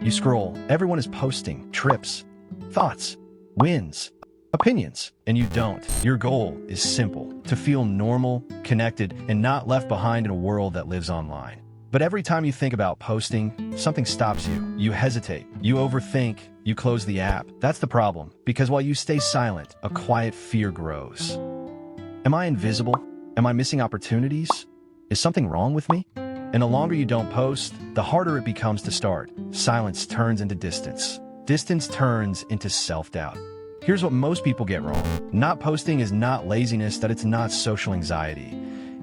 You scroll, everyone is posting trips, thoughts, wins, opinions, and you don't. Your goal is simple: to feel normal, connected, and not left behind in a world that lives online. But every time you think about posting, something stops you. You hesitate, you overthink, you close the app. That's the problem, because while you stay silent, a quiet fear grows. Am I invisible? Am I missing opportunities? Is something wrong with me? And the longer you don't post, the harder it becomes to start. Silence turns into distance. Distance turns into self-doubt. Here's what most people get wrong. Not posting is not laziness, that it's not social anxiety.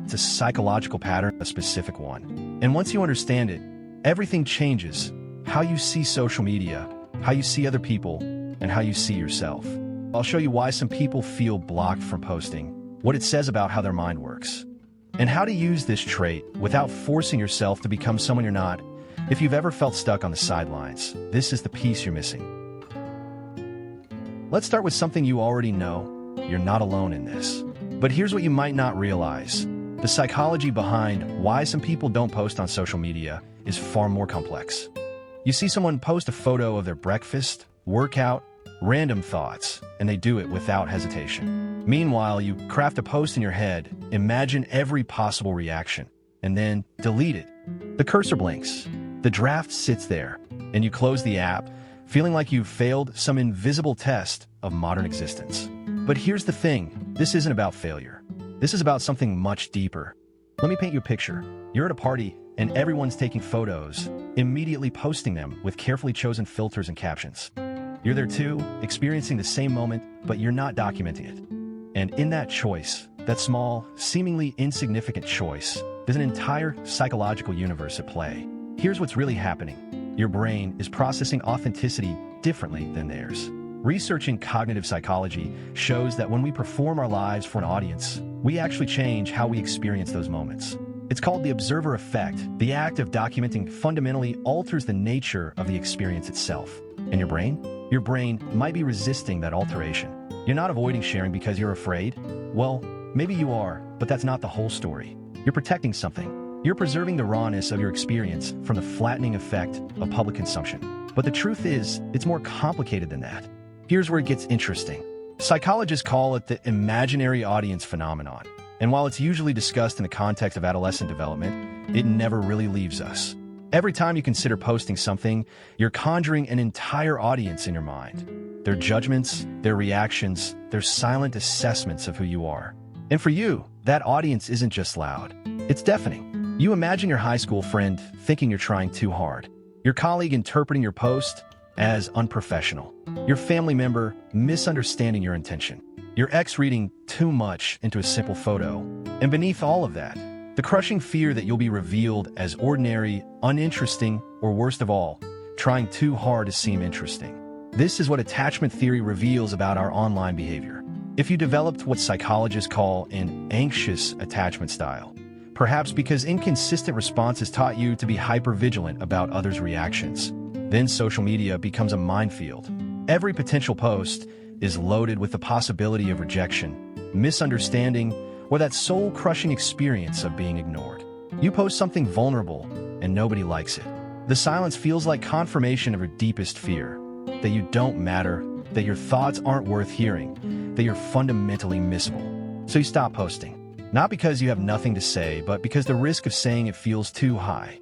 It's a psychological pattern, a specific one. And once you understand it, everything changes. How you see social media, how you see other people, and how you see yourself. I'll show you why some people feel blocked from posting, what it says about how their mind works, and how to use this trait without forcing yourself to become someone you're not. If you've ever felt stuck on the sidelines, this is the piece you're missing. Let's start with something you already know. You're not alone in this. But here's what you might not realize. The psychology behind why some people don't post on social media is far more complex. You see someone post a photo of their breakfast, workout, random thoughts, and they do it without hesitation. Meanwhile, you craft a post in your head, imagine every possible reaction, and then delete it. The cursor blinks, the draft sits there, and you close the app, feeling like you've failed some invisible test of modern existence. But here's the thing, this isn't about failure. This is about something much deeper. Let me paint you a picture. You're at a party, and everyone's taking photos, immediately posting them with carefully chosen filters and captions. You're there too, experiencing the same moment, but you're not documenting it. And in that choice, that small, seemingly insignificant choice, there's an entire psychological universe at play. Here's what's really happening. Your brain is processing authenticity differently than theirs. Research in cognitive psychology shows that when we perform our lives for an audience, we actually change how we experience those moments. It's called the observer effect. The act of documenting fundamentally alters the nature of the experience itself. And your brain? Your brain might be resisting that alteration. You're not avoiding sharing because you're afraid. Well, maybe you are, but that's not the whole story. You're protecting something. You're preserving the rawness of your experience from the flattening effect of public consumption. But the truth is, it's more complicated than that. Here's where it gets interesting. Psychologists call it the imaginary audience phenomenon. And while it's usually discussed in the context of adolescent development, it never really leaves us. Every time you consider posting something, you're conjuring an entire audience in your mind. Their judgments, their reactions, their silent assessments of who you are. And for you, that audience isn't just loud. It's deafening. You imagine your high school friend thinking you're trying too hard. Your colleague interpreting your post as unprofessional. Your family member misunderstanding your intention. Your ex reading too much into a simple photo. And beneath all of that, the crushing fear that you'll be revealed as ordinary, uninteresting, or worst of all, trying too hard to seem interesting. This is what attachment theory reveals about our online behavior. If you developed what psychologists call an anxious attachment style, perhaps because inconsistent responses taught you to be hypervigilant about others' reactions, then social media becomes a minefield. Every potential post is loaded with the possibility of rejection, misunderstanding, or that soul-crushing experience of being ignored. You post something vulnerable, and nobody likes it. The silence feels like confirmation of your deepest fear, that you don't matter, that your thoughts aren't worth hearing, that you're fundamentally missable. So you stop posting. Not because you have nothing to say, but because the risk of saying it feels too high.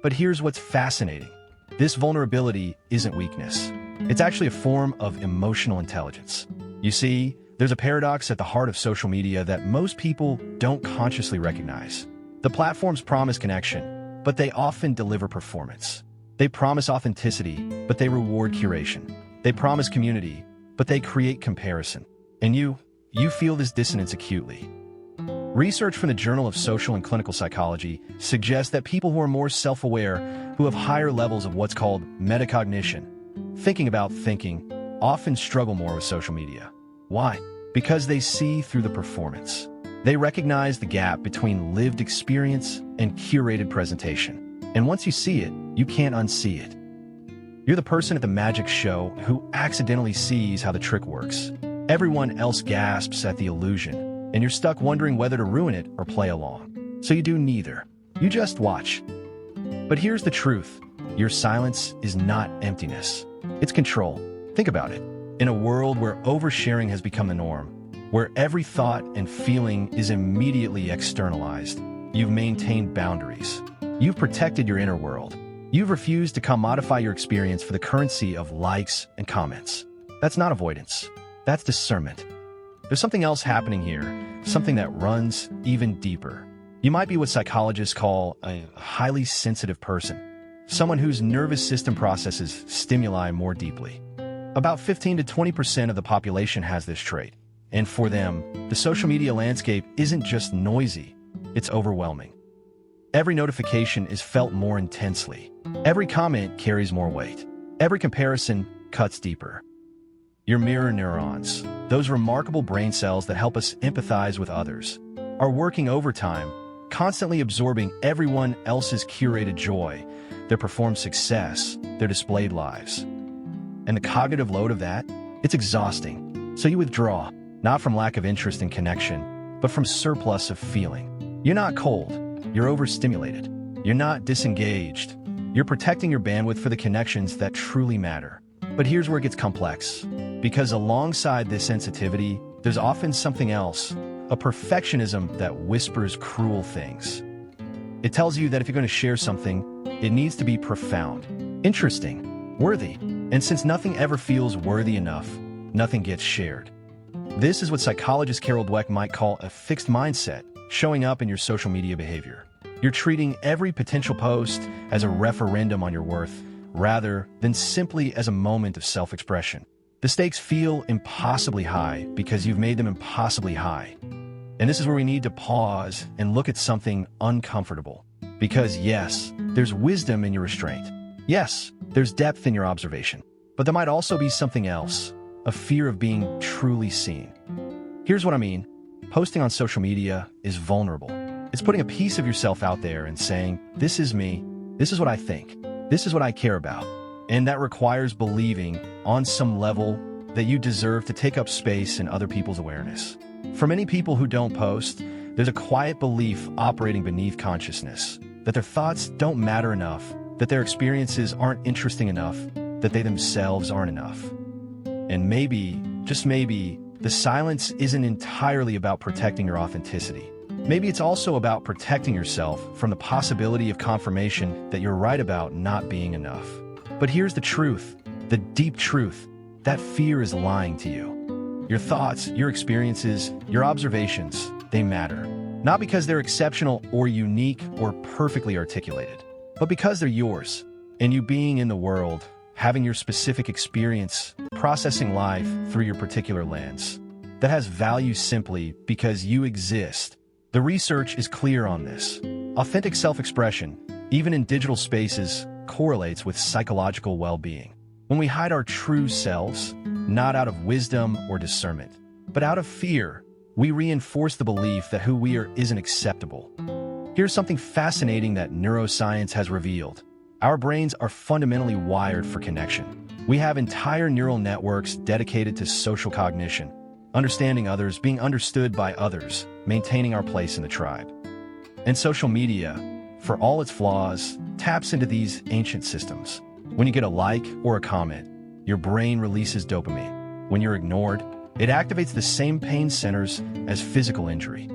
But here's what's fascinating. This vulnerability isn't weakness. It's actually a form of emotional intelligence. You see, there's a paradox at the heart of social media that most people don't consciously recognize. The platforms promise connection, but they often deliver performance. They promise authenticity, but they reward curation. They promise community, but they create comparison. And you feel this dissonance acutely. Research from the Journal of Social and Clinical Psychology suggests that people who are more self-aware, who have higher levels of what's called metacognition, thinking about thinking, often struggle more with social media. Why? Because they see through the performance. They recognize the gap between lived experience and curated presentation. And once you see it, you can't unsee it. You're the person at the magic show who accidentally sees how the trick works. Everyone else gasps at the illusion, and you're stuck wondering whether to ruin it or play along. So you do neither. You just watch. But here's the truth. your silence is not emptiness. It's control. Think about it. In a world where oversharing has become the norm, where every thought and feeling is immediately externalized, you've maintained boundaries. You've protected your inner world. You've refused to commodify your experience for the currency of likes and comments. That's not avoidance. That's discernment. There's something else happening here, something that runs even deeper. You might be what psychologists call a highly sensitive person, someone whose nervous system processes stimuli more deeply. About 15 to 20% of the population has this trait, and for them, the social media landscape isn't just noisy, it's overwhelming. Every notification is felt more intensely. Every comment carries more weight. Every comparison cuts deeper. Your mirror neurons, those remarkable brain cells that help us empathize with others, are working overtime, constantly absorbing everyone else's curated joy, their performed success, their displayed lives. And the cognitive load of that? It's exhausting. So you withdraw, not from lack of interest and connection, but from surplus of feeling. You're not cold. You're overstimulated. You're not disengaged. You're protecting your bandwidth for the connections that truly matter. But here's where it gets complex. Because alongside this sensitivity, there's often something else, a perfectionism that whispers cruel things. It tells you that if you're going to share something, it needs to be profound, interesting, worthy. And since nothing ever feels worthy enough, nothing gets shared. This is what psychologist Carol Dweck might call a fixed mindset showing up in your social media behavior. You're treating every potential post as a referendum on your worth, rather than simply as a moment of self-expression. The stakes feel impossibly high because you've made them impossibly high. And this is where we need to pause and look at something uncomfortable. Because yes, there's wisdom in your restraint. Yes, there's depth in your observation. But there might also be something else, a fear of being truly seen. Here's what I mean. Posting on social media is vulnerable. It's putting a piece of yourself out there and saying, this is me, this is what I think, this is what I care about. And that requires believing, on some level, that you deserve to take up space in other people's awareness. For many people who don't post, there's a quiet belief operating beneath consciousness, that their thoughts don't matter enough, that their experiences aren't interesting enough, that they themselves aren't enough. And maybe, just maybe, the silence isn't entirely about protecting your authenticity. Maybe it's also about protecting yourself from the possibility of confirmation that you're right about not being enough. But here's the truth, the deep truth, that fear is lying to you. Your thoughts, your experiences, your observations, they matter. Not because they're exceptional or unique or perfectly articulated, but because they're yours. And you being in the world, having your specific experience, processing life through your particular lens, that has value simply because you exist. The research is clear on this. Authentic self-expression, even in digital spaces, correlates with psychological well-being. When we hide our true selves, not out of wisdom or discernment, but out of fear, we reinforce the belief that who we are isn't acceptable. Here's something fascinating that neuroscience has revealed. Our brains are fundamentally wired for connection. We have entire neural networks dedicated to social cognition, understanding others, being understood by others, maintaining our place in the tribe. And social media, for all its flaws, taps into these ancient systems. When you get a like or a comment, your brain releases dopamine. When you're ignored, it activates the same pain centers as physical injury.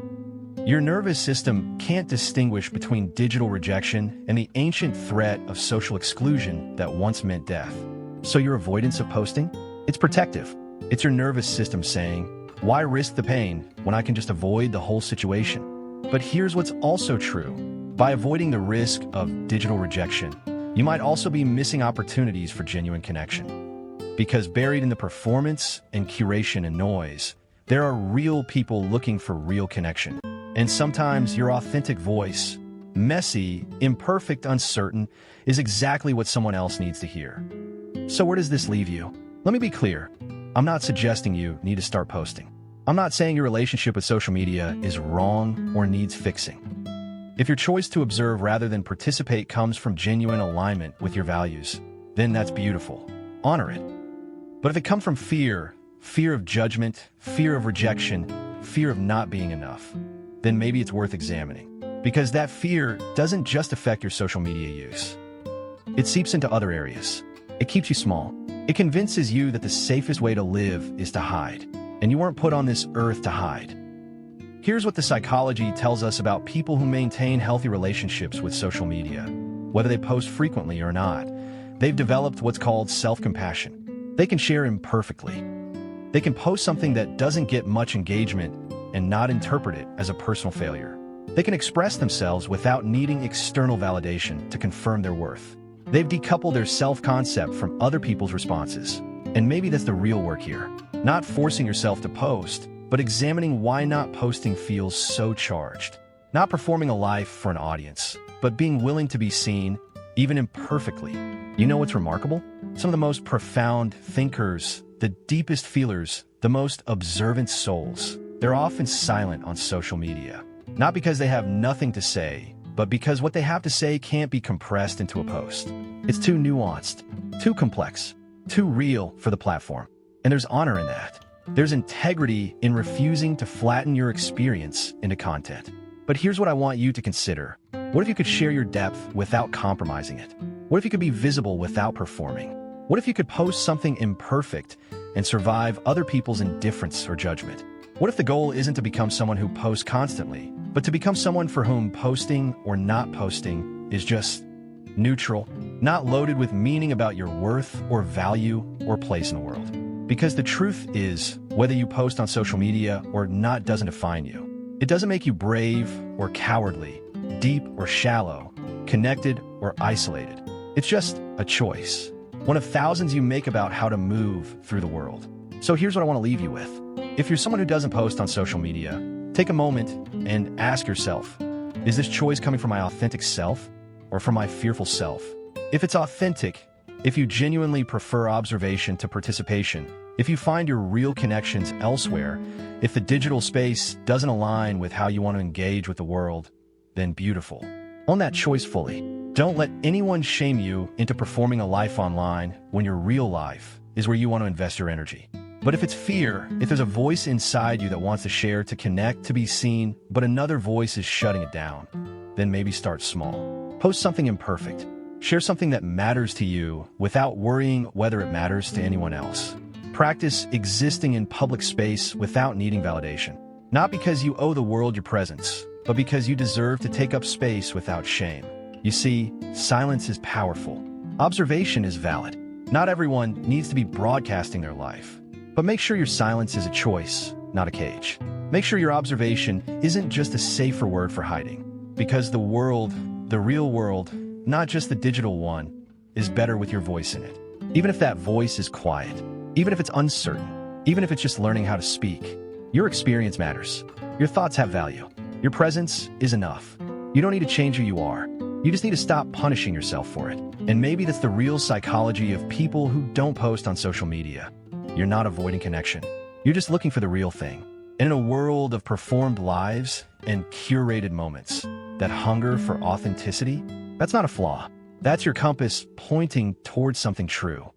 Your nervous system can't distinguish between digital rejection and the ancient threat of social exclusion that once meant death. So your avoidance of posting? It's protective. It's your nervous system saying, why risk the pain when I can just avoid the whole situation? But here's what's also true. By avoiding the risk of digital rejection, you might also be missing opportunities for genuine connection. Because buried in the performance and curation and noise, there are real people looking for real connection. And sometimes your authentic voice, messy, imperfect, uncertain, is exactly what someone else needs to hear. So where does this leave you? Let me be clear. I'm not suggesting you need to start posting. I'm not saying your relationship with social media is wrong or needs fixing. If your choice to observe rather than participate comes from genuine alignment with your values, then that's beautiful. Honor it. But if it comes from fear of judgment, fear of rejection, fear of not being enough, then maybe it's worth examining. Because that fear doesn't just affect your social media use. It seeps into other areas. It keeps you small. It convinces you that the safest way to live is to hide. And you weren't put on this earth to hide. Here's what the psychology tells us about people who maintain healthy relationships with social media. Whether they post frequently or not, they've developed what's called self-compassion. They can share imperfectly. They can post something that doesn't get much engagement and not interpret it as a personal failure. They can express themselves without needing external validation to confirm their worth. They've decoupled their self-concept from other people's responses. And maybe that's the real work here. Not forcing yourself to post, but examining why not posting feels so charged. Not performing a life for an audience, but being willing to be seen, even imperfectly. You know what's remarkable? Some of the most profound thinkers, the deepest feelers, the most observant souls, they're often silent on social media. Not because they have nothing to say, but because what they have to say can't be compressed into a post. It's too nuanced, too complex, too real for the platform. And there's honor in that. There's integrity in refusing to flatten your experience into content. But here's what I want you to consider. What if you could share your depth without compromising it? What if you could be visible without performing? What if you could post something imperfect and survive other people's indifference or judgment? What if the goal isn't to become someone who posts constantly, but to become someone for whom posting or not posting is just neutral, not loaded with meaning about your worth or value or place in the world? Because the truth is, whether you post on social media or not doesn't define you. It doesn't make you brave or cowardly, deep or shallow, connected or isolated. It's just a choice, one of thousands you make about how to move through the world. So here's what I want to leave you with. If you're someone who doesn't post on social media, take a moment and ask yourself, is this choice coming from my authentic self or from my fearful self? If it's authentic, if you genuinely prefer observation to participation, if you find your real connections elsewhere, if the digital space doesn't align with how you want to engage with the world, then beautiful. Own that choice fully. Don't let anyone shame you into performing a life online when your real life is where you want to invest your energy. But if it's fear, if there's a voice inside you that wants to share, to connect, to be seen, but another voice is shutting it down, then maybe start small. Post something imperfect. Share something that matters to you without worrying whether it matters to anyone else. Practice existing in public space without needing validation. Not because you owe the world your presence, but because you deserve to take up space without shame. You see, silence is powerful. Observation is valid. Not everyone needs to be broadcasting their life. But make sure your silence is a choice, not a cage. Make sure your observation isn't just a safer word for hiding. Because the world, the real world, not just the digital one, is better with your voice in it. Even if that voice is quiet, even if it's uncertain, even if it's just learning how to speak, your experience matters. Your thoughts have value. Your presence is enough. You don't need to change who you are. You just need to stop punishing yourself for it. And maybe that's the real psychology of people who don't post on social media. You're not avoiding connection. You're just looking for the real thing. And in a world of performed lives and curated moments, that hunger for authenticity, that's not a flaw. That's your compass pointing towards something true.